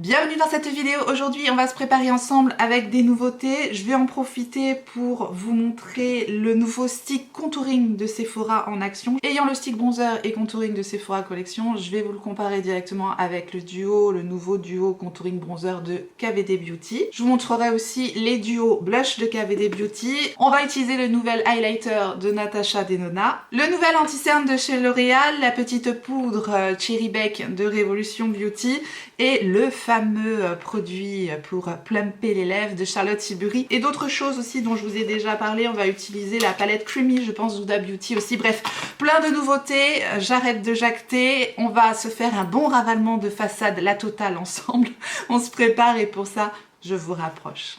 Bienvenue dans cette vidéo. Aujourd'hui on va se préparer ensemble avec des nouveautés. Je vais en profiter pour vous montrer le nouveau stick contouring de Sephora en action. Ayant le stick bronzer et contouring de Sephora collection, je vais vous le comparer directement avec le nouveau duo contouring bronzer de KVD Beauty. Je vous montrerai aussi les duos blush de KVD Beauty. On va utiliser le nouvel highlighter de Natasha Denona, le nouvel anti-cerne de chez L'Oréal, la petite poudre Cherry Bake de Revolution Beauty et le fameux produit pour plumper les lèvres de Charlotte Tilbury et d'autres choses aussi dont je vous ai déjà parlé. On va utiliser la palette Creamy, je pense, Huda Beauty aussi. Bref, plein de nouveautés. J'arrête de jacter. On va se faire un bon ravalement de façade, la totale ensemble. On se prépare et pour ça, je vous rapproche.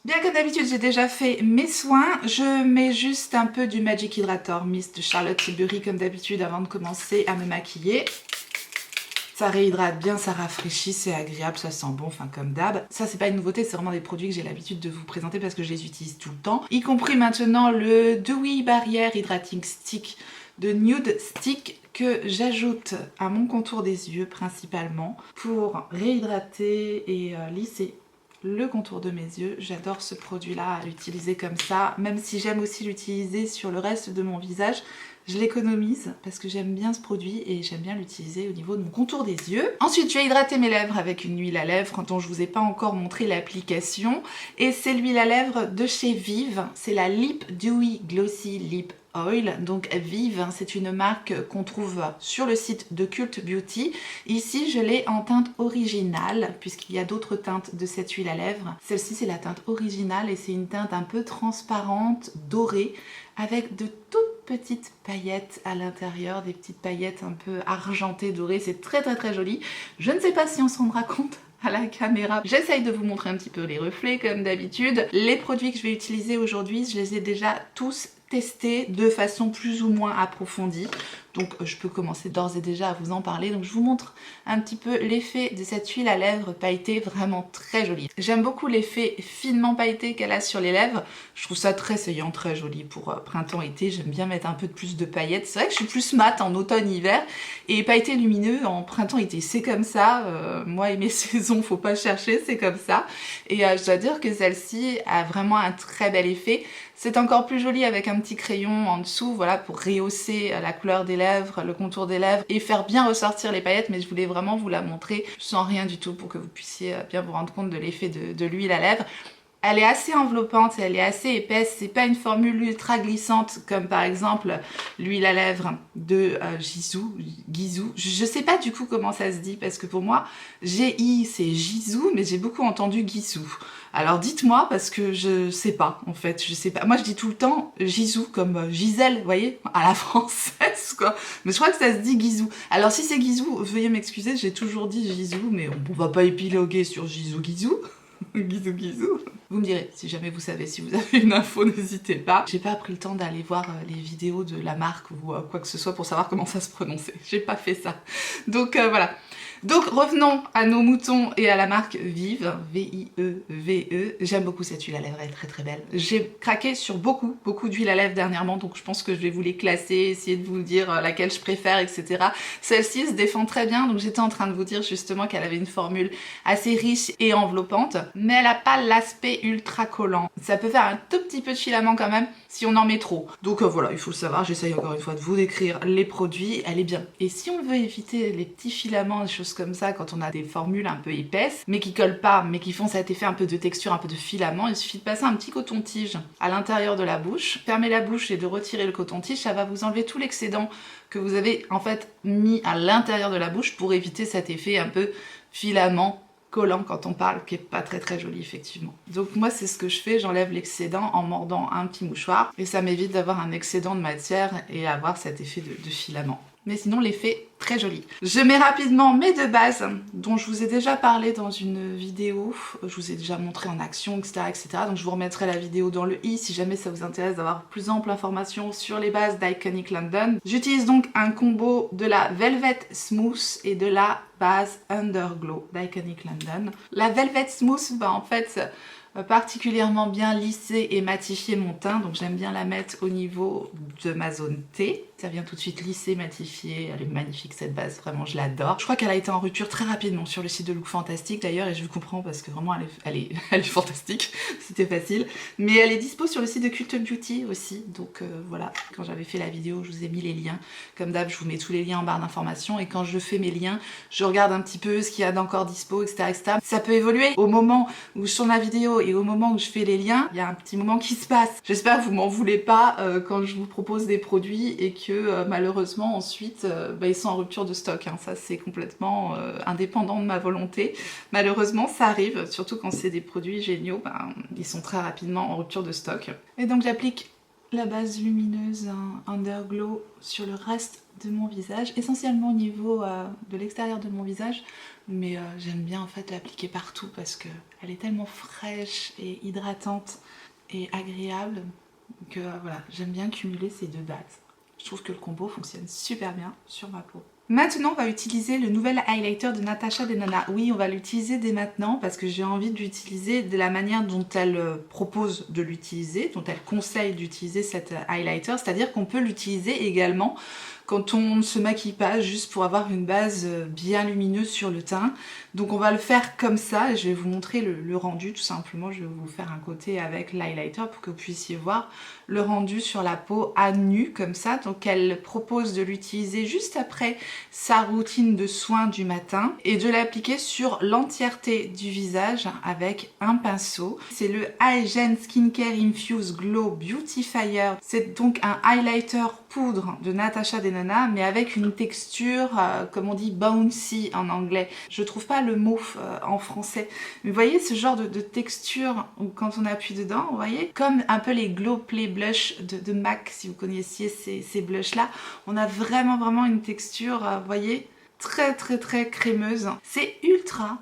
Bien que d'habitude j'ai déjà fait mes soins, je mets juste un peu du Magic Hydrator Mist de Charlotte Tilbury comme d'habitude avant de commencer à me maquiller. Ça réhydrate bien, ça rafraîchit, c'est agréable, ça sent bon, enfin comme d'hab. Ça c'est pas une nouveauté, c'est vraiment des produits que j'ai l'habitude de vous présenter parce que je les utilise tout le temps. Y compris maintenant le Dewy Barrière Hydrating Stick de Nude Stick que j'ajoute à mon contour des yeux principalement pour réhydrater et lisser le contour de mes yeux. J'adore ce produit là à l'utiliser comme ça, même si j'aime aussi l'utiliser sur le reste de mon visage. Je l'économise parce que j'aime bien ce produit et j'aime bien l'utiliser au niveau de mon contour des yeux. Ensuite, je vais hydrater mes lèvres avec une huile à lèvres dont je vous ai pas encore montré l'application. Et c'est l'huile à lèvres de chez Vive. C'est la Lip Dewy Glossy Lip Oil. Donc Vive, c'est une marque qu'on trouve sur le site de Cult Beauty. Ici, je l'ai en teinte originale puisqu'il y a d'autres teintes de cette huile à lèvres. Celle-ci, c'est la teinte originale et c'est une teinte un peu transparente, dorée, avec de toutes petites paillettes à l'intérieur, des petites paillettes un peu argentées, dorées. C'est très très très joli. Je ne sais pas si on s'en rendra compte à la caméra. J'essaye de vous montrer un petit peu les reflets comme d'habitude. Les produits que je vais utiliser aujourd'hui, je les ai déjà tous testés de façon plus ou moins approfondie. Donc je peux commencer d'ores et déjà à vous en parler. Donc je vous montre un petit peu l'effet de cette huile à lèvres pailletée, vraiment très jolie. J'aime beaucoup l'effet finement pailleté qu'elle a sur les lèvres. Je trouve ça très saillant, très joli pour printemps-été. J'aime bien mettre un peu de plus de paillettes. C'est vrai que je suis plus mat en automne-hiver et pailleté lumineux en printemps-été. C'est comme ça. Moi et mes saisons, faut pas chercher, c'est comme ça. Et je dois dire que celle-ci a vraiment un très bel effet. C'est encore plus joli avec un petit crayon en dessous, voilà, pour rehausser la couleur des lèvres, le contour des lèvres et faire bien ressortir les paillettes, mais je voulais vraiment vous la montrer sans rien du tout pour que vous puissiez bien vous rendre compte de l'effet de l'huile à lèvres. Elle est assez enveloppante, elle est assez épaisse, c'est pas une formule ultra glissante comme par exemple l'huile à lèvres de Gisou. Je sais pas du coup comment ça se dit parce que pour moi, G-I c'est Gisou, mais j'ai beaucoup entendu Gisou. Alors dites-moi parce que je sais pas en fait, je sais pas. Moi je dis tout le temps Gisou comme Gisèle, vous voyez, à la française quoi. Mais je crois que ça se dit Gisou. Alors si c'est Gisou, veuillez m'excuser, j'ai toujours dit Gisou, mais on va pas épiloguer sur Gisou. Guizou. Vous me direz, si jamais vous savez, si vous avez une info, n'hésitez pas. J'ai pas pris le temps d'aller voir les vidéos de la marque ou quoi que ce soit pour savoir comment ça se prononçait. J'ai pas fait ça. Donc voilà. Donc revenons à nos moutons et à la marque Vive, V-I-E-V-E. J'aime beaucoup cette huile à lèvres, elle est très très belle. J'ai craqué sur beaucoup d'huiles à lèvres dernièrement, donc je pense que je vais vous les classer, essayer de vous dire laquelle je préfère, etc. Celle-ci se défend très bien, donc j'étais en train de vous dire justement qu'elle avait une formule assez riche et enveloppante, mais elle n'a pas l'aspect ultra collant. Ça peut faire un tout petit peu de filament quand même si on en met trop. Donc voilà, il faut le savoir, j'essaye encore une fois de vous décrire les produits, elle est bien. Et si on veut éviter les petits filaments, des choses comme ça, quand on a des formules un peu épaisses, mais qui collent pas, mais qui font cet effet un peu de texture, un peu de filament, il suffit de passer un petit coton-tige à l'intérieur de la bouche, fermer la bouche et de retirer le coton-tige, ça va vous enlever tout l'excédent que vous avez en fait mis à l'intérieur de la bouche pour éviter cet effet un peu filament collant quand on parle, qui est pas très très joli effectivement. Donc moi c'est ce que je fais, j'enlève l'excédent en mordant un petit mouchoir et ça m'évite d'avoir un excédent de matière et avoir cet effet de filament. Mais sinon l'effet très joli. Je mets rapidement mes deux bases dont je vous ai déjà parlé dans une vidéo, je vous ai déjà montré en action, etc. etc. Donc je vous remettrai la vidéo dans le i si jamais ça vous intéresse d'avoir plus ample information sur les bases d'Iconic London. J'utilise donc un combo de la Velvet Smooth et de la base Underglow d'Iconic London. La Velvet Smooth va en fait particulièrement bien lisser et matifier mon teint, donc j'aime bien la mettre au niveau de ma zone T. Ça vient tout de suite lisser, matifier, elle est magnifique magnifique cette base, vraiment je l'adore. Je crois qu'elle a été en rupture très rapidement sur le site de Look Fantastic d'ailleurs, et je comprends parce que vraiment elle est fantastique, c'était facile. Mais elle est dispo sur le site de Cult Beauty aussi, donc voilà, quand j'avais fait la vidéo je vous ai mis les liens. Comme d'hab, je vous mets tous les liens en barre d'informations, et quand je fais mes liens, je regarde un petit peu ce qu'il y a d'encore dispo, etc., etc. Ça peut évoluer. Au moment où je tourne la vidéo et au moment où je fais les liens, il y a un petit moment qui se passe. J'espère que vous m'en voulez pas quand je vous propose des produits et que malheureusement ensuite ils sont en rupture de stock. Hein. Ça c'est complètement indépendant de ma volonté. Malheureusement ça arrive, surtout quand c'est des produits géniaux, ils sont très rapidement en rupture de stock. Et donc j'applique la base lumineuse Underglow sur le reste de mon visage, essentiellement au niveau de l'extérieur de mon visage, mais j'aime bien en fait l'appliquer partout parce que elle est tellement fraîche et hydratante et agréable que voilà, j'aime bien cumuler ces deux bases. Je trouve que le combo fonctionne super bien sur ma peau. Maintenant, on va utiliser le nouvel highlighter de Natasha Denona. Oui, on va l'utiliser dès maintenant parce que j'ai envie de l'utiliser de la manière dont elle propose de l'utiliser, dont elle conseille d'utiliser cet highlighter, c'est-à-dire qu'on peut l'utiliser également quand on ne se maquille pas, juste pour avoir une base bien lumineuse sur le teint. Donc on va le faire comme ça, et je vais vous montrer le rendu tout simplement. Je vais vous faire un côté avec l'highlighter pour que vous puissiez voir le rendu sur la peau à nu comme ça. Donc elle propose de l'utiliser juste après sa routine de soins du matin et de l'appliquer sur l'entièreté du visage avec un pinceau. C'est le Hygiene Skincare Infuse Glow Beautifier. C'est donc un highlighter poudre de Natasha Denona, mais avec une texture, comme on dit, bouncy en anglais. Je trouve pas le mot en français. Mais vous voyez ce genre de texture où quand on appuie dedans, vous voyez, comme un peu les Glow Play Blush de MAC, si vous connaissiez ces blushs là, on a vraiment une texture, vous voyez, très crémeuse. C'est ultra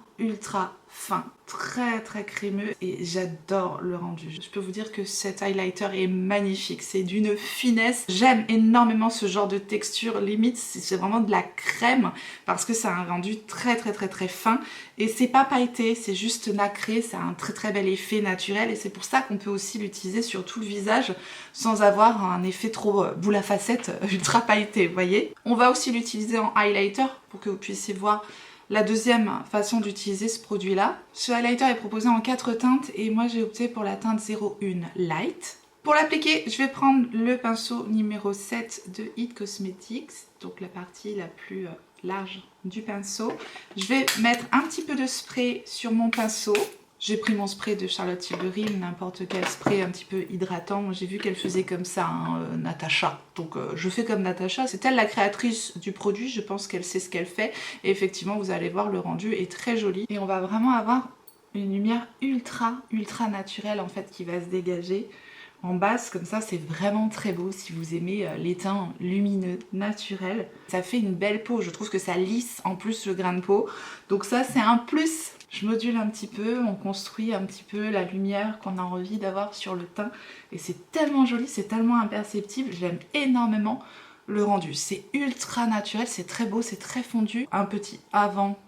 fin, très crémeux, et j'adore le rendu. Je peux vous dire que cet highlighter est magnifique, c'est d'une finesse. J'aime énormément ce genre de texture, limite c'est vraiment de la crème parce que c'est un rendu très fin, et c'est pas pailleté, c'est juste nacré, ça a un très bel effet naturel, et c'est pour ça qu'on peut aussi l'utiliser sur tout le visage sans avoir un effet trop boule à facettes ultra pailleté, vous voyez. On va aussi l'utiliser en highlighter pour que vous puissiez voir la deuxième façon d'utiliser ce produit-là. Ce highlighter est proposé en 4 teintes et moi j'ai opté pour la teinte 01 Light. Pour l'appliquer, je vais prendre le pinceau numéro 7 de It Cosmetics, donc la partie la plus large du pinceau. Je vais mettre un petit peu de spray sur mon pinceau. J'ai pris mon spray de Charlotte Tilbury, n'importe quel spray un petit peu hydratant. J'ai vu qu'elle faisait comme ça, hein, Natasha. Donc je fais comme Natasha. C'est elle la créatrice du produit, je pense qu'elle sait ce qu'elle fait. Et effectivement, vous allez voir, le rendu est très joli. Et on va vraiment avoir une lumière ultra naturelle en fait qui va se dégager en base, comme ça c'est vraiment très beau si vous aimez les teints lumineux, naturels. Ça fait une belle peau, je trouve que ça lisse en plus le grain de peau. Donc ça c'est un plus. Je module un petit peu, on construit un petit peu la lumière qu'on a envie d'avoir sur le teint. Et c'est tellement joli, c'est tellement imperceptible, j'aime énormément le rendu. C'est ultra naturel, c'est très beau, c'est très fondu. Un petit avant,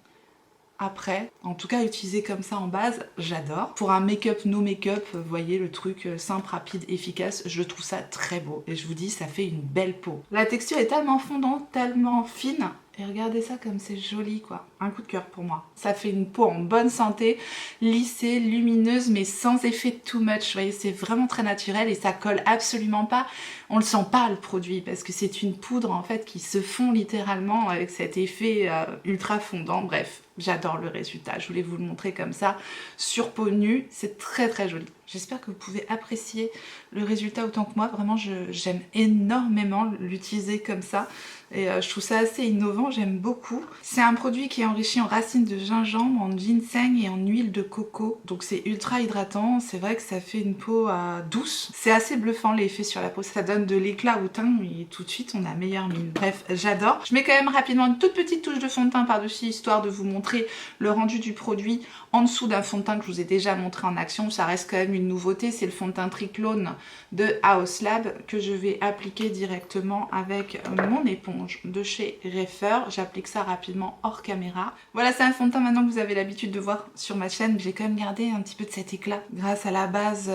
après, en tout cas utilisé comme ça en base, j'adore. Pour un make-up, no make-up, vous voyez le truc simple, rapide, efficace, je trouve ça très beau. Et je vous dis, ça fait une belle peau. La texture est tellement fondante, tellement fine. Et regardez ça comme c'est joli quoi. Un coup de cœur pour moi. Ça fait une peau en bonne santé, lissée, lumineuse, mais sans effet too much. Vous voyez, c'est vraiment très naturel et ça colle absolument pas. On le sent pas le produit parce que c'est une poudre en fait qui se fond littéralement avec cet effet ultra fondant. Bref, j'adore le résultat. Je voulais vous le montrer comme ça sur peau nue. C'est très joli. J'espère que vous pouvez apprécier le résultat autant que moi. Vraiment, j'aime énormément l'utiliser comme ça. Et je trouve ça assez innovant, j'aime beaucoup. C'est un produit qui est enrichi en racines de gingembre, en ginseng et en huile de coco. Donc c'est ultra hydratant, c'est vrai que ça fait une peau douce. C'est assez bluffant l'effet sur la peau, ça donne de l'éclat au teint et tout de suite on a meilleure mine. Bref, j'adore. Je mets quand même rapidement une toute petite touche de fond de teint par-dessus, histoire de vous montrer le rendu du produit en dessous d'un fond de teint que je vous ai déjà montré en action. Ça reste quand même une nouveauté, c'est le fond de teint Triclone de Haus Lab que je vais appliquer directement avec mon éponge de chez Refer. J'applique ça rapidement hors caméra. Voilà, c'est un fond de teint maintenant que vous avez l'habitude de voir sur ma chaîne. J'ai quand même gardé un petit peu de cet éclat grâce à la base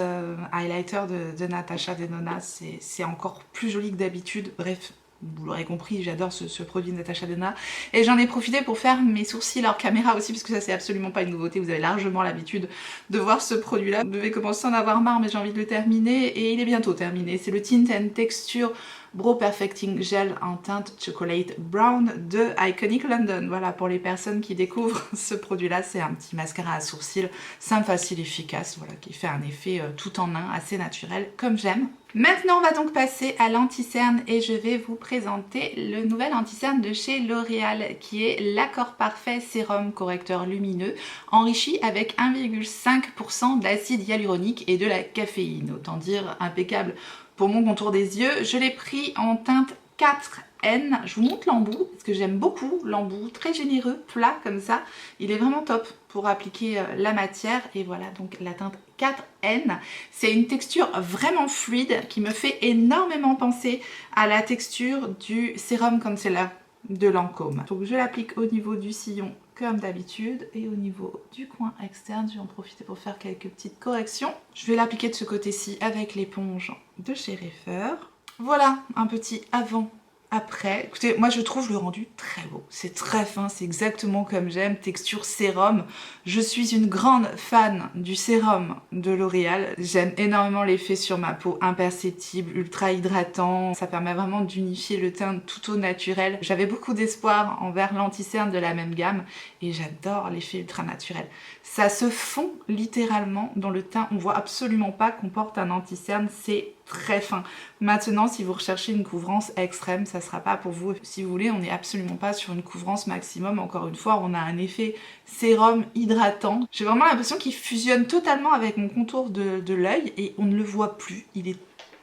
highlighter de Natasha Denona. C'est encore plus joli que d'habitude. Bref, vous l'aurez compris, j'adore ce produit de Natasha Denona. Et j'en ai profité pour faire mes sourcils hors caméra aussi, parce que ça c'est absolument pas une nouveauté, vous avez largement l'habitude de voir ce produit là. Vous devez commencer à en avoir marre, mais j'ai envie de le terminer, et il est bientôt terminé. C'est le Tint and Texture Brow Perfecting Gel en teinte Chocolate Brown de Iconic London. Voilà, pour les personnes qui découvrent ce produit là, c'est un petit mascara à sourcils simple, facile, efficace, voilà, qui fait un effet tout en un, assez naturel, comme j'aime. Maintenant, on va donc passer à l'anti-cerne et je vais vous présenter le nouvel anti-cerne de chez L'Oréal qui est l'Accord Parfait Sérum Correcteur Lumineux enrichi avec 1,5% d'acide hyaluronique et de la caféine. Autant dire impeccable pour mon contour des yeux. Je l'ai pris en teinte 4N. Je vous montre l'embout parce que j'aime beaucoup l'embout, très généreux, plat comme ça. Il est vraiment top pour appliquer la matière. Et voilà donc la teinte 4N. C'est une texture vraiment fluide qui me fait énormément penser à la texture du Sérum Concealer de Lancôme. Donc je l'applique au niveau du sillon comme d'habitude et au niveau du coin externe. Je vais en profiter pour faire quelques petites corrections. Je vais l'appliquer de ce côté-ci avec l'éponge de chez Reifer. Voilà un petit avant. Après, écoutez, moi je trouve le rendu très beau, c'est très fin, c'est exactement comme j'aime, texture sérum. Je suis une grande fan du sérum de L'Oréal, j'aime énormément l'effet sur ma peau, imperceptible, ultra hydratant, ça permet vraiment d'unifier le teint tout au naturel. J'avais beaucoup d'espoir envers l'anti-cerne de la même gamme et j'adore l'effet ultra naturel. Ça se fond littéralement dans le teint, on voit absolument pas qu'on porte un anti-cerne, c'est très fin. Maintenant, si vous recherchez une couvrance extrême, ça sera pas pour vous. Si vous voulez, on n'est absolument pas sur une couvrance maximum. Encore une fois, on a un effet sérum hydratant. J'ai vraiment l'impression qu'il fusionne totalement avec mon contour de l'œil et on ne le voit plus. Il est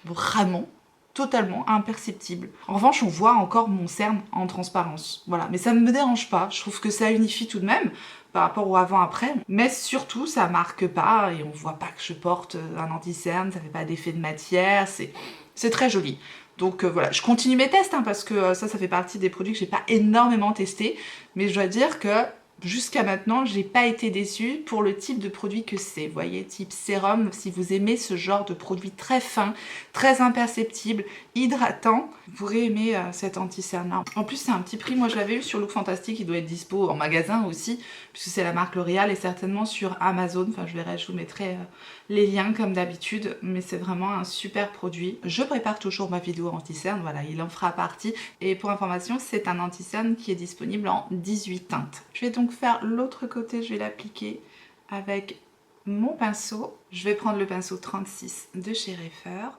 vraiment totalement imperceptible. En revanche, on voit encore mon cerne en transparence. Voilà, mais ça ne me dérange pas. Je trouve que ça unifie tout de même par rapport au avant-après, mais surtout ça marque pas et on voit pas que je porte un anti-cerne, ça fait pas d'effet de matière, c'est très joli. Donc voilà, je continue mes tests hein, parce que ça fait partie des produits que j'ai pas énormément testé, mais je dois dire que jusqu'à maintenant, j'ai pas été déçue pour le type de produit que c'est. Vous voyez, type sérum, si vous aimez ce genre de produit très fin, très imperceptible, hydratant, vous pourrez aimer cet anti-cerne-là. En plus, c'est un petit prix. Moi, je l'avais eu sur Look Fantastic. Il doit être dispo en magasin aussi, puisque c'est la marque L'Oréal et certainement sur Amazon. Enfin, je verrai, je vous mettrai les liens comme d'habitude. Mais c'est vraiment un super produit. Je prépare toujours ma vidéo anti-cerne. Voilà, il en fera partie. Et pour information, c'est un anti-cerne qui est disponible en 18 teintes. Je vais donc faire l'autre côté. Je vais l'appliquer avec mon pinceau. Je vais prendre le pinceau 36 de chez Reifer.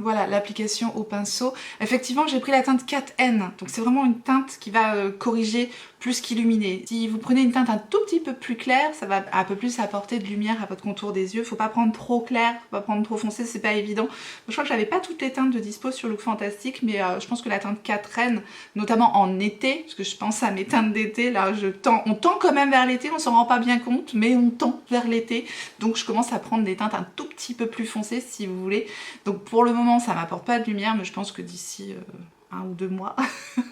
Voilà l'application au pinceau. Effectivement, j'ai pris la teinte 4N, donc c'est vraiment une teinte qui va corriger plus qu'illuminer. Si vous prenez une teinte un tout petit peu plus claire, ça va un peu plus apporter de lumière à votre contour des yeux. Faut pas prendre trop clair, faut pas prendre trop foncé, c'est pas évident. Je crois que j'avais pas toutes les teintes de dispo sur Look Fantastic, mais je pense que la teinte 4N, notamment en été, parce que je pense à mes teintes d'été, là on tend quand même vers l'été, on s'en rend pas bien compte, mais on tend vers l'été. Donc je commence à prendre des teintes un tout petit peu plus foncées si vous voulez. Donc pour le moment, ça m'apporte pas de lumière, mais je pense que d'ici 1 ou 2 mois,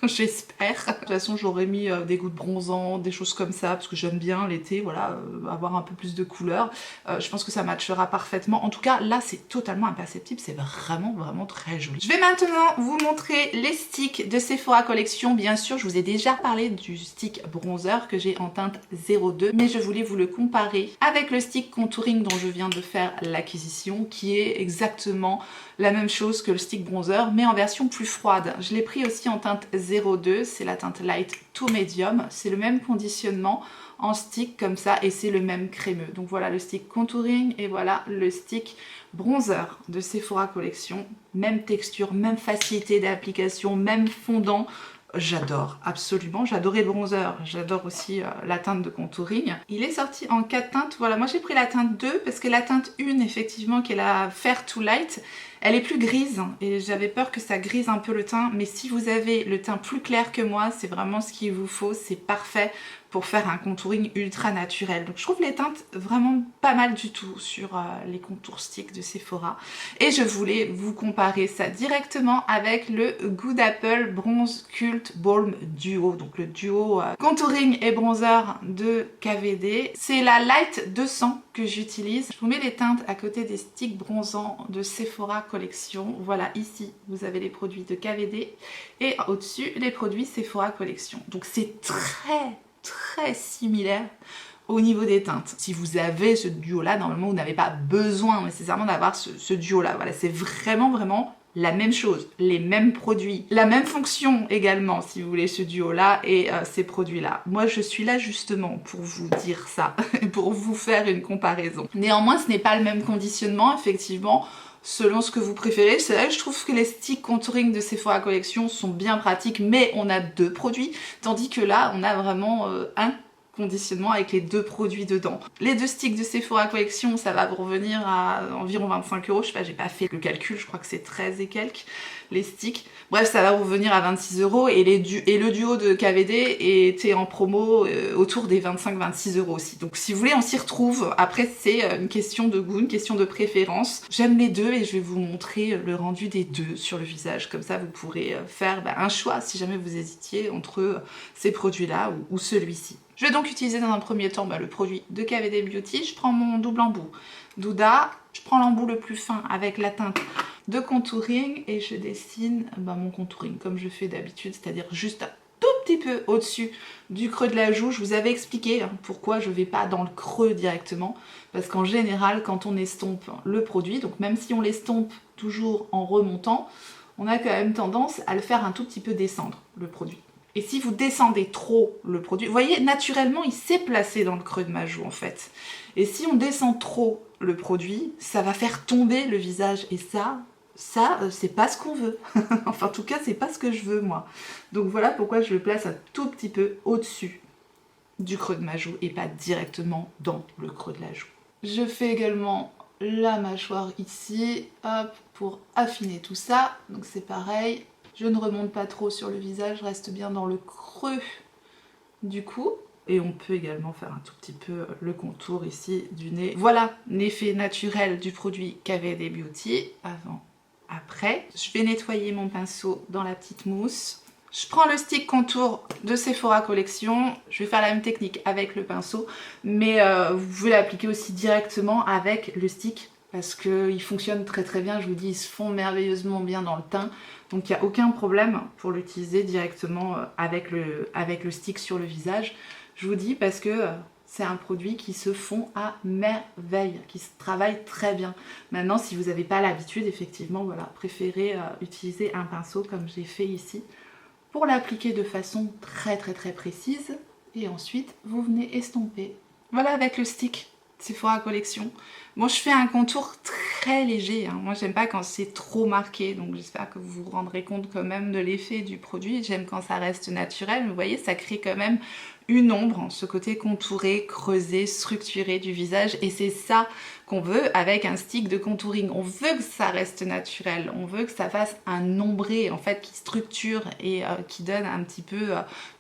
j'espère. De toute façon, j'aurais mis des gouttes bronzantes, des choses comme ça, parce que j'aime bien l'été, voilà, avoir un peu plus de couleur. Je pense que ça matchera parfaitement. En tout cas, là, c'est totalement imperceptible, c'est vraiment, vraiment très joli. Je vais maintenant vous montrer les sticks de Sephora Collection. Bien sûr, je vous ai déjà parlé du stick bronzer que j'ai en teinte 02, mais je voulais vous le comparer avec le stick contouring dont je viens de faire l'acquisition, qui est exactement la même chose que le stick bronzer, mais en version plus froide. Je l'ai pris aussi en teinte 02, c'est la teinte light to medium, c'est le même conditionnement en stick comme ça et c'est le même crémeux. Donc voilà le stick contouring et voilà le stick bronzer de Sephora Collection. Même texture, même facilité d'application, même fondant. J'adore, absolument, j'adorais le bronzer, j'adore aussi la teinte de contouring. Il est sorti en 4 teintes, voilà, moi j'ai pris la teinte 2 parce que la teinte 1 effectivement qui est la Fair to Light, elle est plus grise et j'avais peur que ça grise un peu le teint, mais si vous avez le teint plus clair que moi, c'est vraiment ce qu'il vous faut, c'est parfait pour faire un contouring ultra naturel. Donc je trouve les teintes vraiment pas mal du tout sur les contours stick de Sephora. Et je voulais vous comparer ça directement avec le Good Apple Bronze Cult Balm Duo. Donc le duo contouring et bronzer de KVD. C'est la Light 200 que j'utilise. Je vous mets les teintes à côté des sticks bronzants de Sephora Collection. Voilà, ici vous avez les produits de KVD et au-dessus les produits Sephora Collection. Donc c'est très similaire au niveau des teintes. Si vous avez ce duo là, normalement vous n'avez pas besoin nécessairement d'avoir ce duo là. Voilà, c'est vraiment la même chose, les mêmes produits, la même fonction également si vous voulez ce duo là et ces produits là. Moi je suis là justement pour vous dire ça, pour vous faire une comparaison. Néanmoins ce n'est pas le même conditionnement effectivement, selon ce que vous préférez. C'est là que je trouve que les sticks contouring de Sephora Collection sont bien pratiques, mais on a deux produits, tandis que là on a vraiment un conditionnement avec les deux produits dedans. Les deux sticks de Sephora Collection, ça va vous revenir à environ 25 €. Je sais pas, j'ai pas fait le calcul, je crois que c'est 13 et quelques les sticks. Bref, ça va vous revenir à 26 € et le duo de KVD était en promo autour des 25-26 € aussi. Donc si vous voulez, on s'y retrouve. Après, c'est une question de goût, une question de préférence. J'aime les deux et je vais vous montrer le rendu des deux sur le visage. Comme ça, vous pourrez faire un choix si jamais vous hésitiez entre ces produits-là ou celui-ci. Je vais donc utiliser dans un premier temps le produit de KVD Beauty. Je prends mon double embout d'Huda. Je prends l'embout le plus fin avec la teinte de contouring et je dessine mon contouring comme je fais d'habitude, c'est-à-dire juste un tout petit peu au-dessus du creux de la joue. Je vous avais expliqué pourquoi je ne vais pas dans le creux directement, parce qu'en général quand on estompe le produit, donc même si on l'estompe toujours en remontant, on a quand même tendance à le faire un tout petit peu descendre le produit. Et si vous descendez trop le produit, vous voyez, naturellement, il s'est placé dans le creux de ma joue, en fait. Et si on descend trop le produit, ça va faire tomber le visage. Et ça, c'est pas ce qu'on veut. Enfin, en tout cas, c'est pas ce que je veux, moi. Donc voilà pourquoi je le place un tout petit peu au-dessus du creux de ma joue et pas directement dans le creux de la joue. Je fais également la mâchoire ici, hop, pour affiner tout ça. Donc c'est pareil. Je ne remonte pas trop sur le visage, je reste bien dans le creux du cou. Et on peut également faire un tout petit peu le contour ici du nez. Voilà l'effet naturel du produit KVD Beauty, avant, après. Je vais nettoyer mon pinceau dans la petite mousse. Je prends le stick contour de Sephora Collection. Je vais faire la même technique avec le pinceau, mais vous pouvez l'appliquer aussi directement avec le stick, parce qu'il fonctionne très bien, je vous dis, ils se font merveilleusement bien dans le teint. Donc il n'y a aucun problème pour l'utiliser directement avec le stick sur le visage. Je vous dis parce que c'est un produit qui se fond à merveille, qui se travaille très bien. Maintenant, si vous n'avez pas l'habitude, effectivement, voilà, préférez utiliser un pinceau comme j'ai fait ici pour l'appliquer de façon très précise. Et ensuite, vous venez estomper. Voilà avec le stick Sephora Collection. Bon, je fais un contour très léger, Moi j'aime pas quand c'est trop marqué, donc j'espère que vous vous rendrez compte quand même de l'effet du produit. J'aime quand ça reste naturel, mais vous voyez, ça crée quand même une ombre, ce côté contouré, creusé, structuré du visage, et c'est ça qu'on veut avec un stick de contouring. On veut que ça reste naturel, on veut que ça fasse un ombré en fait qui structure et qui donne un petit peu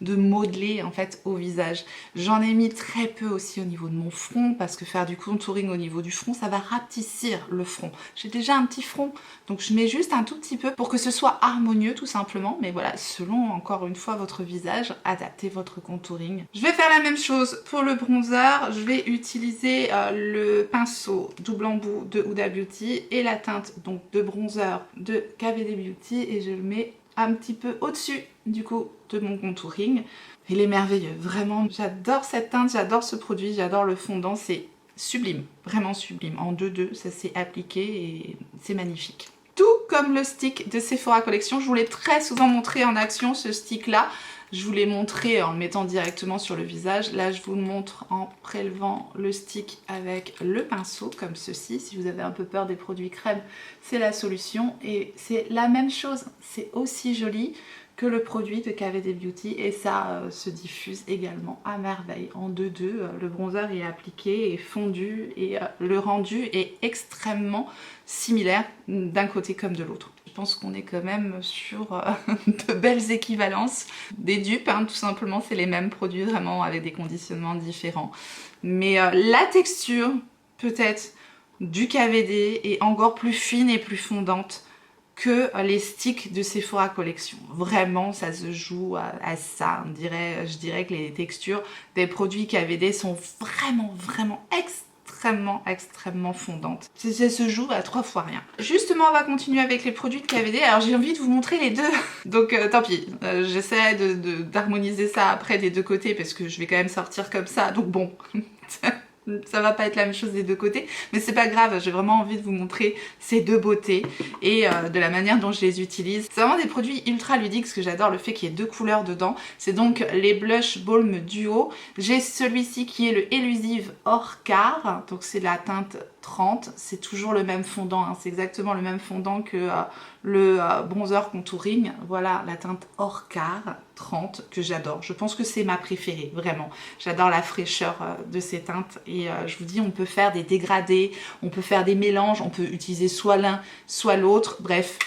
de modelé en fait au visage. J'en ai mis très peu aussi au niveau de mon front, parce que faire du contouring au niveau du front, ça va rapetissir le front. J'ai déjà un petit front, donc je mets juste un tout petit peu pour que ce soit harmonieux tout simplement, mais voilà, selon encore une fois votre visage, adaptez votre contouring. Je vais faire la même chose pour le bronzer. Je vais utiliser le pinceau double embout de Huda Beauty et la teinte donc de bronzer de KVD Beauty, et je le mets un petit peu au-dessus du coup de mon contouring. Il est merveilleux, vraiment, j'adore cette teinte, j'adore ce produit, j'adore le fondant, c'est sublime, vraiment sublime. En 2-2, ça s'est appliqué et c'est magnifique. Tout comme le stick de Sephora Collection, je vous l'ai très souvent montré en action, ce stick là. Je vous l'ai montré en le mettant directement sur le visage. Là, je vous le montre en prélevant le stick avec le pinceau, comme ceci. Si vous avez un peu peur des produits crème, c'est la solution. Et c'est la même chose, c'est aussi joli que le produit de KVD Beauty, et ça se diffuse également à merveille en 2-2. Le bronzer est appliqué et fondu, et le rendu est extrêmement similaire d'un côté comme de l'autre. pense qu'on est quand même sur de belles équivalences. Des dupes, hein, tout simplement, c'est les mêmes produits vraiment avec des conditionnements différents. Mais la texture, peut-être, du KVD est encore plus fine et plus fondante que les sticks de Sephora Collection. Vraiment, ça se joue à ça. Je dirais que les textures des produits KVD sont vraiment extrêmement fondantes. Ça se joue à 3 fois rien. Justement, on va continuer avec les produits de KVD. Alors j'ai envie de vous montrer les deux. Donc tant pis, j'essaie d'harmoniser ça après des deux côtés parce que je vais quand même sortir comme ça. Donc bon... ça va pas être la même chose des deux côtés, mais c'est pas grave, j'ai vraiment envie de vous montrer ces deux beautés et de la manière dont je les utilise. C'est vraiment des produits ultra ludiques, parce que j'adore le fait qu'il y ait 2 couleurs dedans. C'est donc les Blush Balm Duo. J'ai celui-ci qui est le Elusive Orcar, donc c'est la teinte 30, c'est toujours le même fondant, hein. C'est exactement le même fondant que le bronzer contouring. Voilà la teinte Orcar 30 que j'adore. Je pense que c'est ma préférée, vraiment. J'adore la fraîcheur de ces teintes et je vous dis, on peut faire des dégradés, on peut faire des mélanges, on peut utiliser soit l'un, soit l'autre, bref.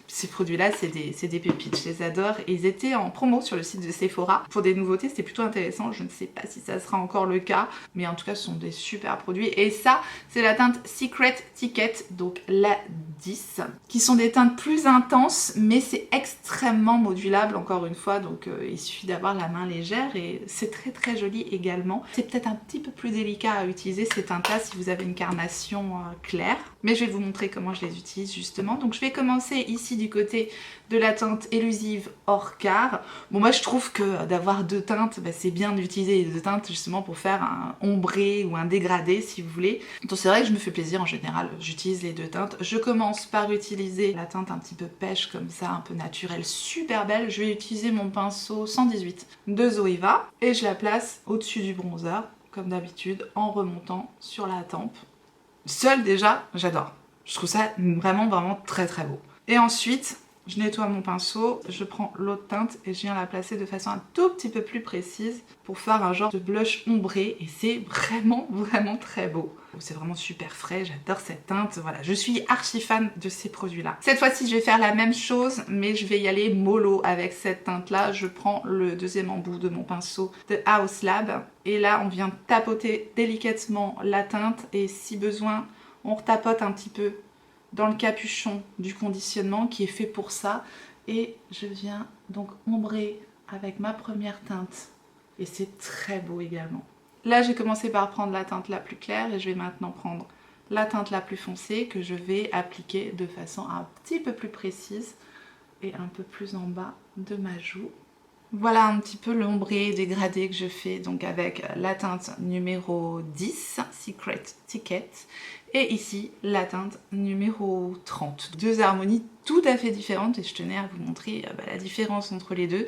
Ces produits-là, c'est des pépites, je les adore. Et ils étaient en promo sur le site de Sephora. Pour des nouveautés, c'était plutôt intéressant. Je ne sais pas si ça sera encore le cas, mais en tout cas, ce sont des super produits. Et ça, c'est la teinte Secret Ticket, donc la 10, qui sont des teintes plus intenses, mais c'est extrêmement modulable, encore une fois. Donc, il suffit d'avoir la main légère et c'est très joli également. C'est peut-être un petit peu plus délicat à utiliser ces teintes-là si vous avez une carnation claire. Mais je vais vous montrer comment je les utilise justement. Donc, je vais commencer ici du côté de la teinte Elusive Orcar. Bon, moi je trouve que d'avoir 2 teintes, bah, c'est bien d'utiliser les 2 teintes justement pour faire un ombré ou un dégradé si vous voulez. Donc c'est vrai que je me fais plaisir en général, j'utilise les 2 teintes. Je commence par utiliser la teinte un petit peu pêche comme ça, un peu naturelle, super belle. Je vais utiliser mon pinceau 118 de Zoeva et je la place au-dessus du bronzer comme d'habitude en remontant sur la tempe. Seule déjà, j'adore. Je trouve ça vraiment très beau. Et ensuite, je nettoie mon pinceau, je prends l'autre teinte et je viens la placer de façon un tout petit peu plus précise pour faire un genre de blush ombré et c'est vraiment très beau. C'est vraiment super frais, j'adore cette teinte, voilà, je suis archi fan de ces produits-là. Cette fois-ci, je vais faire la même chose, mais je vais y aller mollo avec cette teinte-là. Je prends le deuxième embout de mon pinceau de House Lab et là, on vient tapoter délicatement la teinte et si besoin, on retapote un petit peu dans le capuchon du conditionnement qui est fait pour ça et je viens donc ombrer avec ma première teinte et c'est très beau également. Là j'ai commencé par prendre la teinte la plus claire et je vais maintenant prendre la teinte la plus foncée que je vais appliquer de façon un petit peu plus précise et un peu plus en bas de ma joue. Voilà un petit peu l'ombré dégradé que je fais donc avec la teinte numéro 10, Secret Ticket, et ici la teinte numéro 30. 2 harmonies tout à fait différentes et je tenais à vous montrer la différence entre les deux.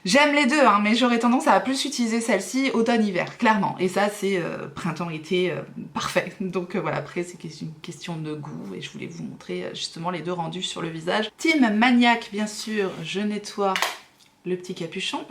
J'aime les deux, hein, mais j'aurais tendance à plus utiliser celle-ci automne-hiver, clairement. Et ça, c'est printemps-été parfait. Donc voilà, après, c'est une question de goût et je voulais vous montrer justement les deux rendus sur le visage. Team Maniac, bien sûr, je nettoie le petit capuchon.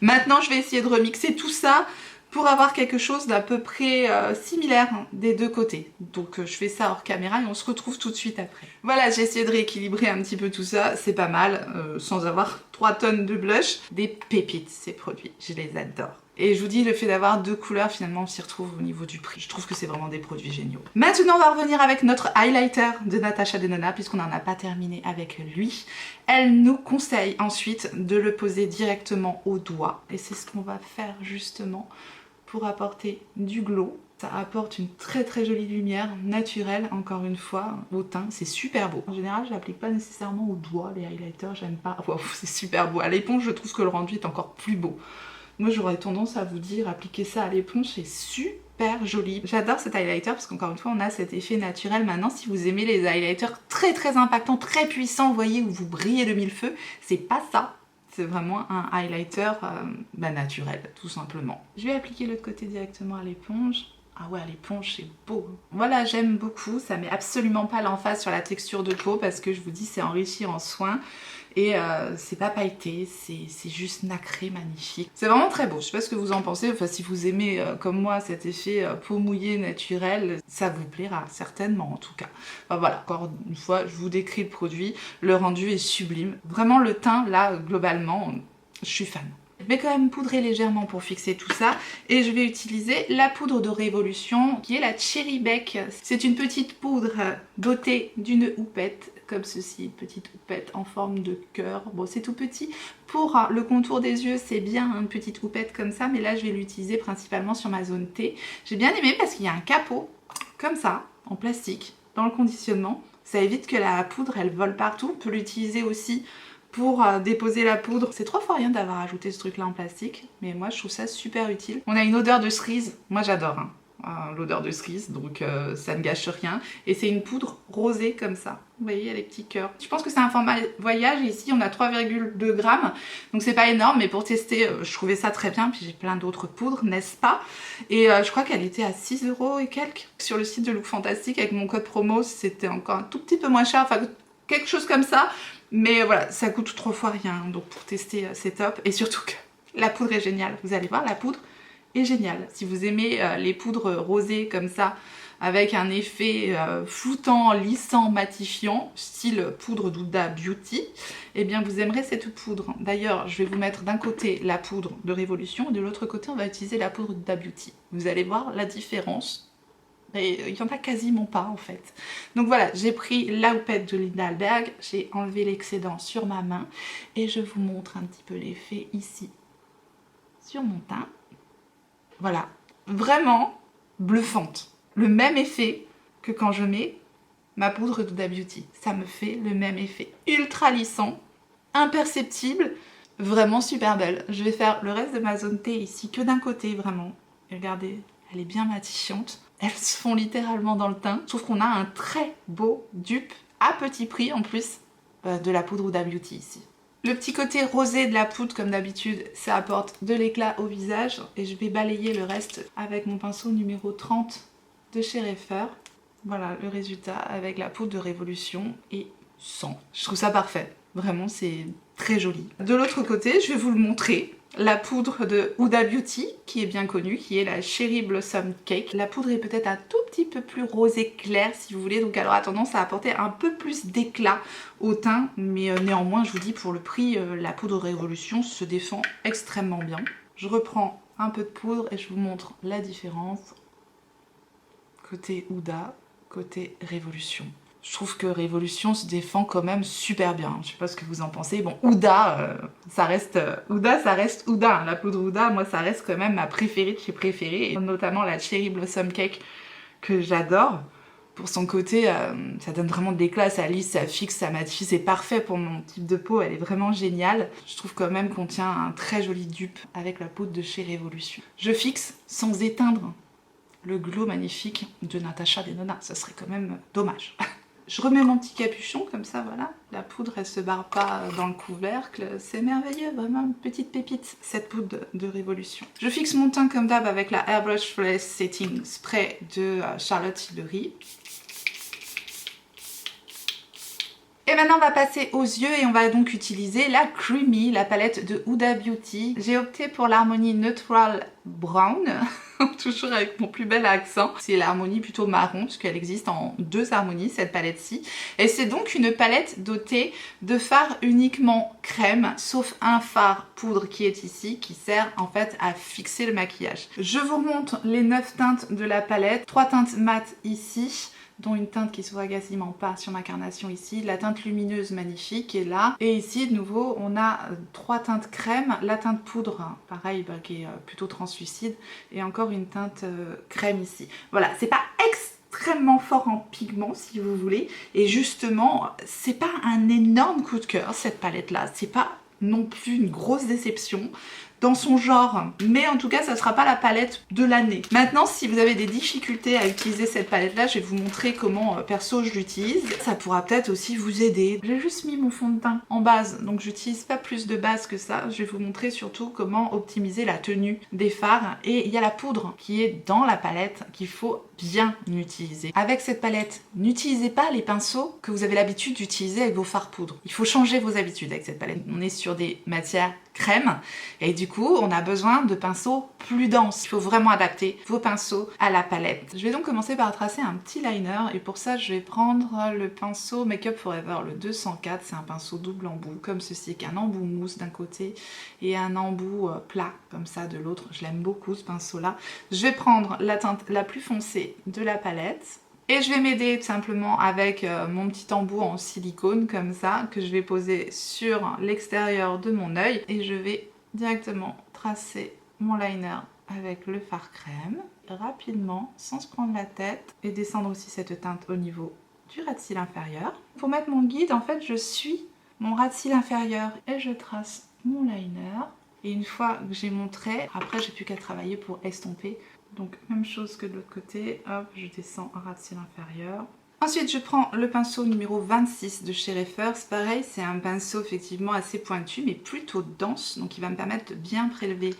Maintenant, je vais essayer de remixer tout ça pour avoir quelque chose d'à peu près similaire des deux côtés. Donc je fais ça hors caméra et on se retrouve tout de suite après. Voilà, j'ai essayé de rééquilibrer un petit peu tout ça, c'est pas mal, sans avoir 3 tonnes de blush. Des pépites ces produits, je les adore. Et je vous dis, le fait d'avoir 2 couleurs, finalement, on s'y retrouve au niveau du prix. Je trouve que c'est vraiment des produits géniaux. Maintenant, on va revenir avec notre highlighter de Natasha Denona, puisqu'on n'en a pas terminé avec lui. Elle nous conseille ensuite de le poser directement au doigt. Et c'est ce qu'on va faire justement pour apporter du glow. Ça apporte une très jolie lumière naturelle, encore une fois, au teint. C'est super beau. En général, je l'applique pas nécessairement au doigt, les highlighters, j'aime pas. Wow, c'est super beau. À l'éponge, je trouve que le rendu est encore plus beau. Moi j'aurais tendance à vous dire appliquer ça à l'éponge, c'est super joli. J'adore cet highlighter parce qu'encore une fois on a cet effet naturel. Maintenant si vous aimez les highlighters très impactants, très puissants, vous voyez, où vous brillez de mille feux, c'est pas ça. C'est vraiment un highlighter naturel tout simplement. Je vais appliquer l'autre côté directement à l'éponge. Ah ouais, à l'éponge c'est beau. Voilà, j'aime beaucoup, ça met absolument pas l'emphase sur la texture de peau parce que je vous dis c'est enrichi en soins. et c'est pas pailleté, c'est juste nacré, magnifique. C'est vraiment très beau, je sais pas ce que vous en pensez, enfin si vous aimez comme moi cet effet peau mouillée naturel, ça vous plaira certainement en tout cas. Enfin voilà, encore une fois je vous décris le produit, le rendu est sublime. Vraiment le teint là globalement, je suis fan. Je vais quand même poudrer légèrement pour fixer tout ça et je vais utiliser la poudre de Révolution qui est la Cherry Beck. C'est une petite poudre dotée d'une houppette comme ceci, petite houppette en forme de cœur. Bon c'est tout petit, pour le contour des yeux c'est bien une petite houppette comme ça, mais là je vais l'utiliser principalement sur ma zone T. J'ai bien aimé parce qu'il y a un capot comme ça en plastique dans le conditionnement, ça évite que la poudre elle vole partout. On peut l'utiliser aussi pour déposer la poudre. C'est 3 fois rien d'avoir ajouté ce truc là en plastique, mais moi je trouve ça super utile. On a une odeur de cerise, moi j'adore hein, l'odeur de cerise, donc ça ne gâche rien. Et c'est une poudre rosée comme ça, vous voyez il y a les petits cœurs. Je pense que c'est un format voyage et ici on a 3,2 grammes, donc c'est pas énorme, mais pour tester je trouvais ça très bien. Puis j'ai plein d'autres poudres, n'est-ce pas? Et je crois qu'elle était à 6 € et quelques sur le site de Look Fantastic. Avec mon code promo c'était encore un tout petit peu moins cher, enfin quelque chose comme ça. Mais voilà, ça coûte 3 fois rien, donc pour tester c'est top. Et surtout que la poudre est géniale, vous allez voir, la poudre est géniale. Si vous aimez les poudres rosées comme ça, avec un effet floutant, lissant, matifiant, style poudre d'Huda Beauty, eh bien vous aimerez cette poudre. D'ailleurs, je vais vous mettre d'un côté la poudre de Révolution et de l'autre côté on va utiliser la poudre d'Huda Beauty. Vous allez voir la différence. Et il n'y en a quasiment pas en fait. Donc voilà, j'ai pris la houppette de Linda Alberg, j'ai enlevé l'excédent sur ma main et je vous montre un petit peu l'effet ici sur mon teint. Voilà, vraiment bluffante. Le même effet que quand je mets ma poudre d'Huda Beauty. Ça me fait le même effet. Ultra lissant, imperceptible, vraiment super belle. Je vais faire le reste de ma zone T ici que d'un côté vraiment. Et regardez, elle est bien matifiante. Elles se font littéralement dans le teint. Je trouve qu'on a un très beau dupe à petit prix en plus de la poudre Huda Beauty ici. Le petit côté rosé de la poudre comme d'habitude, ça apporte de l'éclat au visage et je vais balayer le reste avec mon pinceau numéro 30 de chez Reifer. Voilà le résultat avec la poudre de Révolution et sans. Je trouve ça parfait. Vraiment c'est très joli. De l'autre côté, je vais vous le montrer. La poudre de Huda Beauty, qui est bien connue, qui est la Cherry Blossom Cake. La poudre est peut-être un tout petit peu plus rosé clair si vous voulez, donc elle aura tendance à apporter un peu plus d'éclat au teint, mais néanmoins je vous dis pour le prix, la poudre Révolution se défend extrêmement bien. Je reprends un peu de poudre et je vous montre la différence. Côté Huda, côté Révolution. Je trouve que Révolution se défend quand même super bien. Je sais pas ce que vous en pensez. Bon, Huda, ça reste Huda. La poudre Huda, moi, ça reste quand même ma préférée de chez préférée. Et notamment la Cherry Blossom Cake que j'adore. Pour son côté, ça donne vraiment de l'éclat, ça lisse, ça fixe, ça matifie. C'est parfait pour mon type de peau, elle est vraiment géniale. Je trouve quand même qu'on tient un très joli dupe avec la poudre de chez Révolution. Je fixe sans éteindre le glow magnifique de Natasha Denona. Ça serait quand même dommage. Je remets mon petit capuchon comme ça, voilà. La poudre, elle se barre pas dans le couvercle. C'est merveilleux, vraiment une petite pépite, cette poudre de Révolution. Je fixe mon teint comme d'hab avec la Airbrush Flawless Setting Spray de Charlotte Tilbury. Et maintenant on va passer aux yeux et on va donc utiliser la Creamy, la palette de Huda Beauty. J'ai opté pour l'harmonie Neutral Brown, toujours avec mon plus bel accent. C'est l'harmonie plutôt marron parce qu'elle existe en 2 harmonies cette palette-ci. Et c'est donc une palette dotée de fards uniquement crème, sauf un fard poudre qui est ici, qui sert en fait à fixer le maquillage. Je vous remonte les 9 teintes de la palette, 3 teintes mat ici, dont une teinte qui se voit quasiment pas sur ma carnation ici, la teinte lumineuse magnifique est là, et ici de nouveau on a 3 teintes crème, la teinte poudre pareil qui est plutôt translucide, et encore une teinte crème ici. Voilà, c'est pas extrêmement fort en pigment si vous voulez, et justement c'est pas un énorme coup de cœur cette palette là, c'est pas non plus une grosse déception. dans son genre, mais en tout cas ça sera pas la palette de l'année. Maintenant, si vous avez des difficultés à utiliser cette palette là, je vais vous montrer comment perso je l'utilise. Ça pourra peut-être aussi vous aider. J'ai juste mis mon fond de teint en base, donc j'utilise pas plus de base que ça. Je vais vous montrer surtout comment optimiser la tenue des fards, et il y a la poudre qui est dans la palette qu'il faut bien utiliser. Avec cette palette, n'utilisez pas les pinceaux que vous avez l'habitude d'utiliser avec vos fards poudre. Il faut changer vos habitudes avec cette palette. On est sur des matières crème et du coup on a besoin de pinceaux plus denses. Il faut vraiment adapter vos pinceaux à la palette. Je vais donc commencer par tracer un petit liner et pour ça je vais prendre le pinceau Make Up Forever, le 204. C'est un pinceau double embout comme ceci, avec un embout mousse d'un côté et un embout plat comme ça de l'autre. Je l'aime beaucoup ce pinceau là. Je vais prendre la teinte la plus foncée de la palette. Et je vais m'aider tout simplement avec mon petit embout en silicone comme ça, que je vais poser sur l'extérieur de mon œil. Et je vais directement tracer mon liner avec le fard crème, rapidement, sans se prendre la tête. Et descendre aussi cette teinte au niveau du ras de cils inférieur. Pour mettre mon guide, en fait, je suis mon ras de cils inférieur et je trace mon liner. Et une fois que j'ai mon trait, après j'ai plus qu'à travailler pour estomper. Donc même chose que de l'autre côté, hop, je descends un ras de cils inférieur. Ensuite je prends le pinceau numéro 26 de chez Refer. C'est pareil, c'est un pinceau effectivement assez pointu mais plutôt dense, donc il va me permettre de bien prélever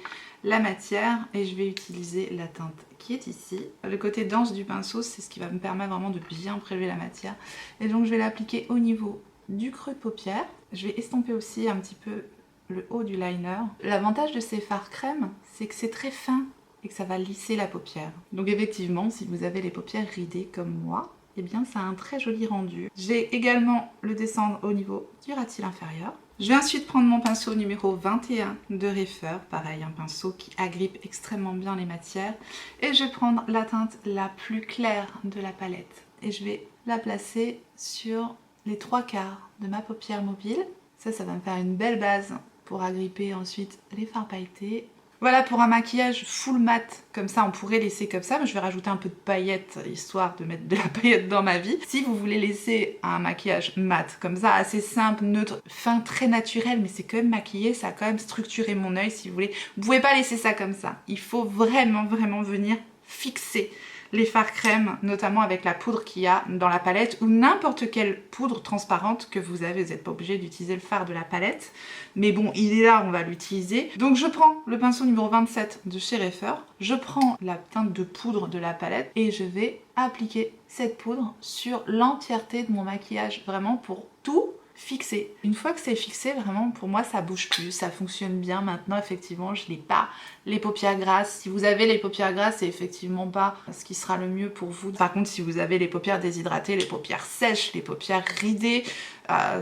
la matière et je vais utiliser la teinte qui est ici. Le côté dense du pinceau, c'est ce qui va me permettre vraiment de bien prélever la matière. Et donc je vais l'appliquer au niveau du creux de paupière. Je vais estomper aussi un petit peu le haut du liner. L'avantage de ces fards crème, c'est que c'est très fin et que ça va lisser la paupière. Donc effectivement, si vous avez les paupières ridées comme moi, eh bien ça a un très joli rendu. Je vais également le descendre au niveau du ras de cils inférieur. Je vais ensuite prendre mon pinceau numéro 21 de Refer, pareil, un pinceau qui agrippe extrêmement bien les matières. Et je vais prendre la teinte la plus claire de la palette. Et je vais la placer sur les 3/4 de ma paupière mobile. Ça va me faire une belle base pour agripper ensuite les fards pailletés. Voilà pour un maquillage full mat, comme ça on pourrait laisser comme ça, mais je vais rajouter un peu de paillettes histoire de mettre de la paillette dans ma vie. Si vous voulez laisser un maquillage mat, comme ça, assez simple, neutre, fin, très naturel, mais c'est quand même maquillé, ça a quand même structuré mon œil si vous voulez. Vous pouvez pas laisser ça comme ça, il faut vraiment venir fixer les fards crème, notamment avec la poudre qu'il y a dans la palette ou n'importe quelle poudre transparente que vous avez. Vous n'êtes pas obligé d'utiliser le fard de la palette, mais bon, il est là, on va l'utiliser. Donc je prends le pinceau numéro 27 de chez Refer, je prends la teinte de poudre de la palette et je vais appliquer cette poudre sur l'entièreté de mon maquillage, vraiment pour tout fixé. Une fois que c'est fixé, vraiment pour moi ça bouge plus, ça fonctionne bien. Maintenant effectivement je n'ai pas les paupières grasses. Si vous avez les paupières grasses, c'est effectivement pas ce qui sera le mieux pour vous. Par contre si vous avez les paupières déshydratées, les paupières sèches, les paupières ridées,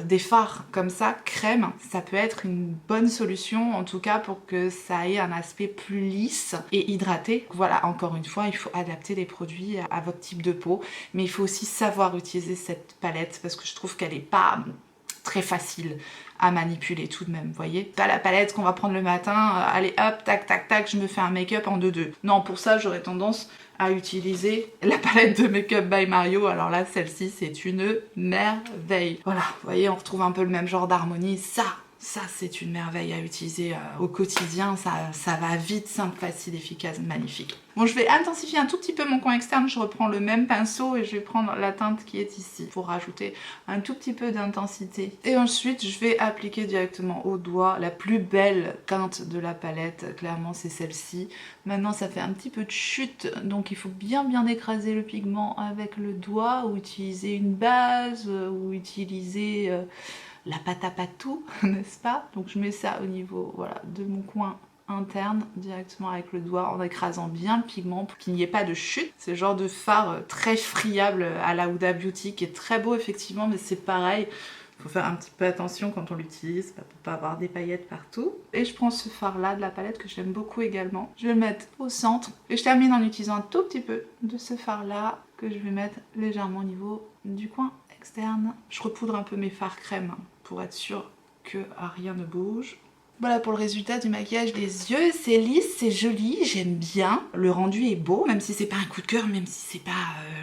des fards comme ça, crème, ça peut être une bonne solution en tout cas pour que ça ait un aspect plus lisse et hydraté. Voilà, encore une fois, il faut adapter les produits à votre type de peau, mais il faut aussi savoir utiliser cette palette parce que je trouve qu'elle est pas très facile à manipuler tout de même, vous voyez. Pas la palette qu'on va prendre le matin, allez hop, tac tac tac, je me fais un make-up en 2-2. Non, pour ça j'aurais tendance à utiliser la palette de Make Up by Mario. Alors là, celle-ci, c'est une merveille. Voilà, vous voyez, on retrouve un peu le même genre d'harmonie. Ça c'est une merveille à utiliser au quotidien, ça va vite, simple, facile, efficace, magnifique. Bon, je vais intensifier un tout petit peu mon coin externe, je reprends le même pinceau et je vais prendre la teinte qui est ici pour rajouter un tout petit peu d'intensité. Et ensuite, je vais appliquer directement au doigt la plus belle teinte de la palette, clairement c'est celle-ci. Maintenant ça fait un petit peu de chute, donc il faut bien écraser le pigment avec le doigt ou utiliser une base ou utiliser... la pâte à patou, n'est-ce pas? Donc je mets ça au niveau voilà, de mon coin interne directement avec le doigt en écrasant bien le pigment pour qu'il n'y ait pas de chute. C'est le genre de fard très friable à la Huda Beauty qui est très beau effectivement, mais c'est pareil. Il faut faire un petit peu attention quand on l'utilise pour pas avoir des paillettes partout. Et je prends ce fard là de la palette que j'aime beaucoup également. Je vais le mettre au centre et je termine en utilisant un tout petit peu de ce fard là que je vais mettre légèrement au niveau du coin externe. Je repoudre un peu mes fards crème pour être sûr que rien ne bouge. Voilà pour le résultat du maquillage des yeux. C'est lisse, c'est joli, j'aime bien. Le rendu est beau, même si c'est pas un coup de cœur, même si c'est pas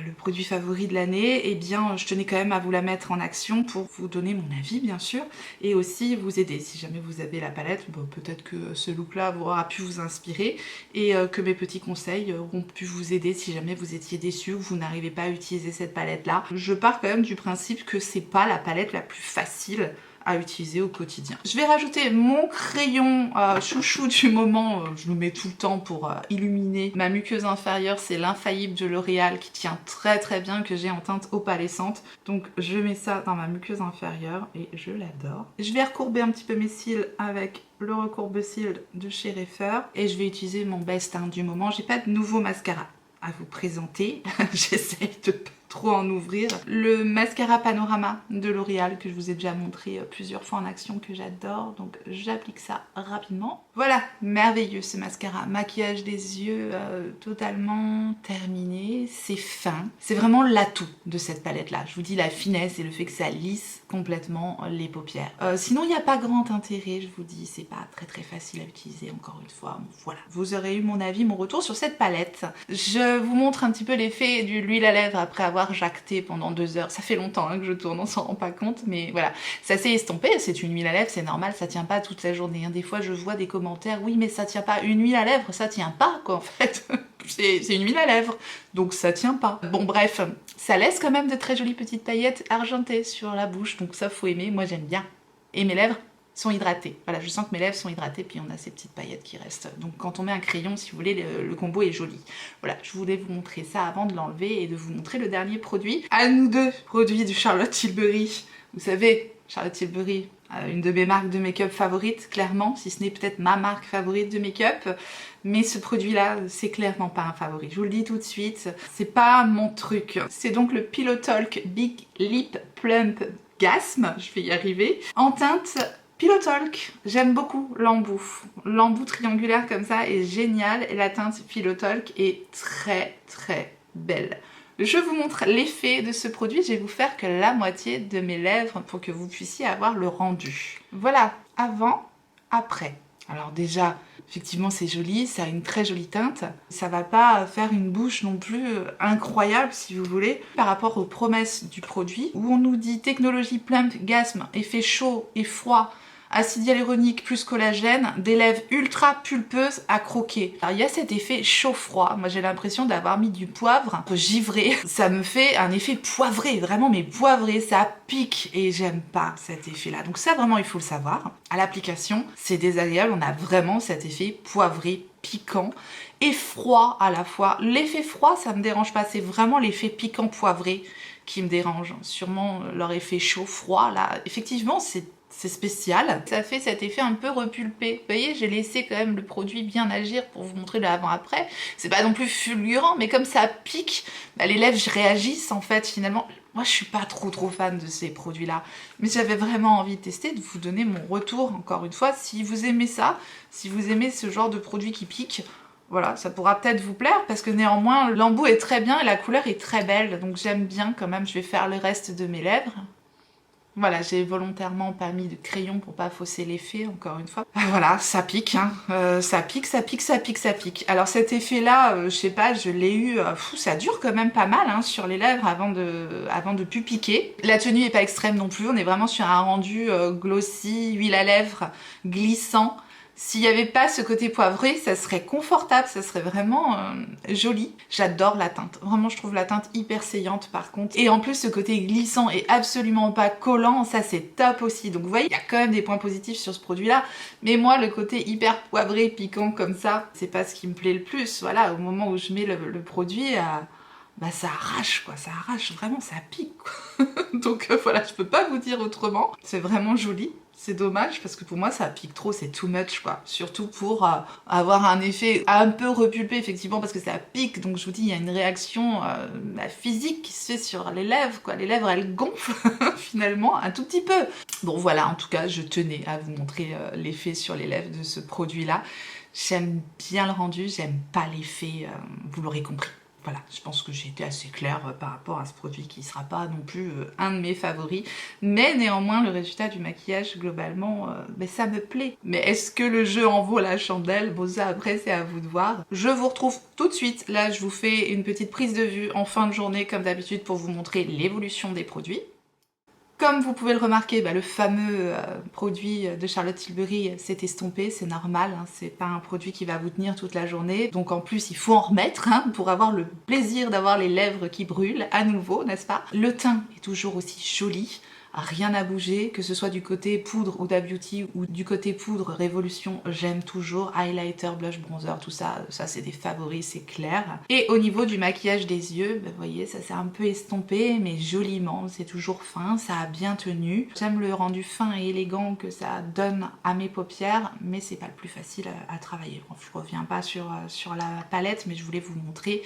le produit favori de l'année, eh bien je tenais quand même à vous la mettre en action pour vous donner mon avis bien sûr, et aussi vous aider. Si jamais vous avez la palette, bon, peut-être que ce look là aura pu vous inspirer et que mes petits conseils auront pu vous aider si jamais vous étiez déçus ou vous n'arrivez pas à utiliser cette palette là. Je pars quand même du principe que c'est pas la palette la plus facile à utiliser au quotidien. Je vais rajouter mon crayon chouchou du moment, je le mets tout le temps pour illuminer ma muqueuse inférieure, c'est l'infaillible de L'Oréal qui tient très bien, que j'ai en teinte opalescente. Donc je mets ça dans ma muqueuse inférieure et je l'adore. Je vais recourber un petit peu mes cils avec le recourbe-cils de chez Reifer et je vais utiliser mon best du moment. J'ai pas de nouveau mascara à vous présenter, j'essaye de pas trop en ouvrir. Le mascara Panorama de L'Oréal que je vous ai déjà montré plusieurs fois en action, que j'adore, donc j'applique ça rapidement. Voilà, merveilleux ce mascara, maquillage des yeux totalement terminé, c'est fin. C'est vraiment l'atout de cette palette là, je vous dis la finesse et le fait que ça lisse complètement les paupières. Sinon il n'y a pas grand intérêt, je vous dis, c'est pas très facile à utiliser encore une fois. Bon, voilà, vous aurez eu mon avis, mon retour sur cette palette. Je vous montre un petit peu l'effet de l'huile à lèvres après avoir jacté pendant 2 heures. Ça fait longtemps que je tourne, on s'en rend pas compte, mais voilà, ça s'est estompé, c'est une huile à lèvres, c'est normal, ça tient pas toute la journée. Des fois je vois des commentaires, oui mais ça tient pas, une huile à lèvres, ça tient pas quoi en fait. C'est une huile à lèvres, donc ça tient pas. Bon bref, ça laisse quand même de très jolies petites paillettes argentées sur la bouche, donc ça faut aimer, moi j'aime bien. Et mes lèvres sont hydratées. Voilà, je sens que mes lèvres sont hydratées, puis on a ces petites paillettes qui restent. Donc quand on met un crayon, si vous voulez, le combo est joli. Voilà, je voulais vous montrer ça avant de l'enlever et de vous montrer le dernier produit. À nous deux, produit de Charlotte Tilbury. Vous savez, Charlotte Tilbury, une de mes marques de make-up favorites, clairement, si ce n'est peut-être ma marque favorite de make-up. Mais ce produit-là, c'est clairement pas un favori. Je vous le dis tout de suite, c'est pas mon truc. C'est donc le Pillow Talk Big Lip Plump Gasm, je vais y arriver, en teinte Pillow Talk. J'aime beaucoup l'embout. L'embout triangulaire comme ça est génial et la teinte Pillow Talk est très belle. Je vous montre l'effet de ce produit, je vais vous faire que la moitié de mes lèvres pour que vous puissiez avoir le rendu. Voilà, avant, après. Alors déjà, effectivement c'est joli, ça a une très jolie teinte. Ça va pas faire une bouche non plus incroyable si vous voulez. Par rapport aux promesses du produit, où on nous dit technologie plump, gasm, effet chaud et froid, acide hyaluronique plus collagène, des lèvres ultra pulpeuses à croquer. Alors il y a cet effet chaud-froid, moi j'ai l'impression d'avoir mis du poivre un peu givré. Ça me fait un effet poivré, vraiment mais poivré, ça pique et j'aime pas cet effet là. Donc ça vraiment il faut le savoir. À l'application c'est désagréable, on a vraiment cet effet poivré, piquant et froid à la fois. L'effet froid ça me dérange pas, c'est vraiment l'effet piquant poivré qui me dérange. Sûrement leur effet chaud-froid là, effectivement c'est spécial. Ça fait cet effet un peu repulpé. Vous voyez, j'ai laissé quand même le produit bien agir pour vous montrer le avant-après. C'est pas non plus fulgurant, mais comme ça pique, bah, les lèvres réagissent en fait finalement. Moi, je suis pas trop fan de ces produits-là, mais j'avais vraiment envie de tester, de vous donner mon retour encore une fois. Si vous aimez ça, si vous aimez ce genre de produit qui pique, voilà, ça pourra peut-être vous plaire parce que néanmoins, l'embout est très bien et la couleur est très belle, donc j'aime bien quand même. Je vais faire le reste de mes lèvres. Voilà, j'ai volontairement pas mis de crayon pour pas fausser l'effet, encore une fois. Voilà, ça pique, hein. Ça pique. Alors cet effet-là, je sais pas, je l'ai eu... ça dure quand même pas mal hein, sur les lèvres avant de plus piquer. La tenue est pas extrême non plus, on est vraiment sur un rendu glossy, huile à lèvres, glissant. S'il n'y avait pas ce côté poivré, ça serait confortable, ça serait vraiment joli. J'adore la teinte, vraiment je trouve la teinte hyper saillante par contre. Et en plus ce côté glissant et absolument pas collant, ça c'est top aussi. Donc vous voyez, il y a quand même des points positifs sur ce produit-là. Mais moi le côté hyper poivré, piquant comme ça, c'est pas ce qui me plaît le plus. Voilà, au moment où je mets le produit... bah ça arrache quoi, ça arrache, vraiment ça pique quoi. Donc voilà, je peux pas vous dire autrement. C'est vraiment joli, c'est dommage parce que pour moi ça pique trop, c'est too much quoi. Surtout pour avoir un effet un peu repulpé effectivement parce que ça pique. Donc je vous dis, il y a une réaction physique qui se fait sur les lèvres quoi. Les lèvres elles gonflent finalement un tout petit peu. Bon voilà, en tout cas je tenais à vous montrer l'effet sur les lèvres de ce produit là. J'aime bien le rendu, j'aime pas l'effet, vous l'aurez compris. Voilà, je pense que j'ai été assez claire par rapport à ce produit qui sera pas non plus un de mes favoris, mais néanmoins le résultat du maquillage globalement, ça me plaît. Mais est-ce que le jeu en vaut la chandelle? Bon, ça après c'est à vous de voir. Je vous retrouve tout de suite, là je vous fais une petite prise de vue en fin de journée comme d'habitude pour vous montrer l'évolution des produits. Comme vous pouvez le remarquer, le fameux produit de Charlotte Tilbury s'est estompé, c'est normal, hein, c'est pas un produit qui va vous tenir toute la journée, donc en plus il faut en remettre pour avoir le plaisir d'avoir les lèvres qui brûlent à nouveau, n'est-ce pas? Le teint est toujours aussi joli, rien n'a bougé, que ce soit du côté poudre Huda Beauty ou du côté poudre Révolution, j'aime toujours. Highlighter, blush, bronzer, tout ça, ça c'est des favoris, c'est clair. Et au niveau du maquillage des yeux, vous voyez, ça s'est un peu estompé, mais joliment, c'est toujours fin, ça a bien tenu. J'aime le rendu fin et élégant que ça donne à mes paupières, mais c'est pas le plus facile à travailler. Bon, je reviens pas sur la palette, mais je voulais vous montrer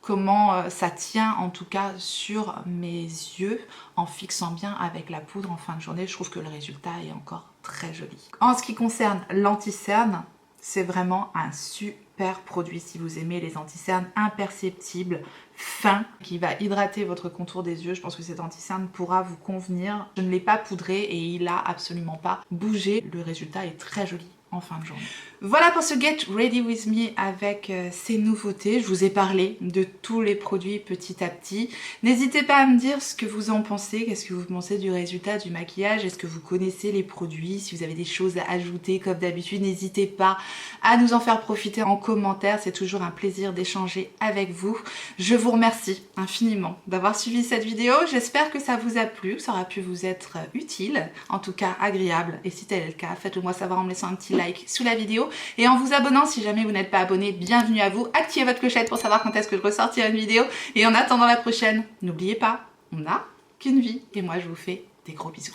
comment ça tient en tout cas sur mes yeux en fixant bien avec la poudre en fin de journée. Je trouve que le résultat est encore très joli. En ce qui concerne l'anti-cerne, c'est vraiment un super produit si vous aimez les anti-cernes imperceptibles, fins, qui va hydrater votre contour des yeux. Je pense que cet anti-cerne pourra vous convenir. Je ne l'ai pas poudré et il a absolument pas bougé. Le résultat est très joli en fin de journée. Voilà pour ce Get Ready With Me avec ces nouveautés. Je vous ai parlé de tous les produits petit à petit. N'hésitez pas à me dire ce que vous en pensez, qu'est-ce que vous pensez du résultat du maquillage, est-ce que vous connaissez les produits, si vous avez des choses à ajouter comme d'habitude, n'hésitez pas à nous en faire profiter en commentaire, c'est toujours un plaisir d'échanger avec vous. Je vous remercie infiniment d'avoir suivi cette vidéo, j'espère que ça vous a plu, que ça aura pu vous être utile, en tout cas agréable, et si tel est le cas, faites-le moi savoir en me laissant un petit like sous la vidéo et en vous abonnant si jamais vous n'êtes pas abonné, bienvenue à vous, activez votre clochette pour savoir quand est-ce que je ressortirai une vidéo et en attendant la prochaine, n'oubliez pas, on n'a qu'une vie et moi je vous fais des gros bisous.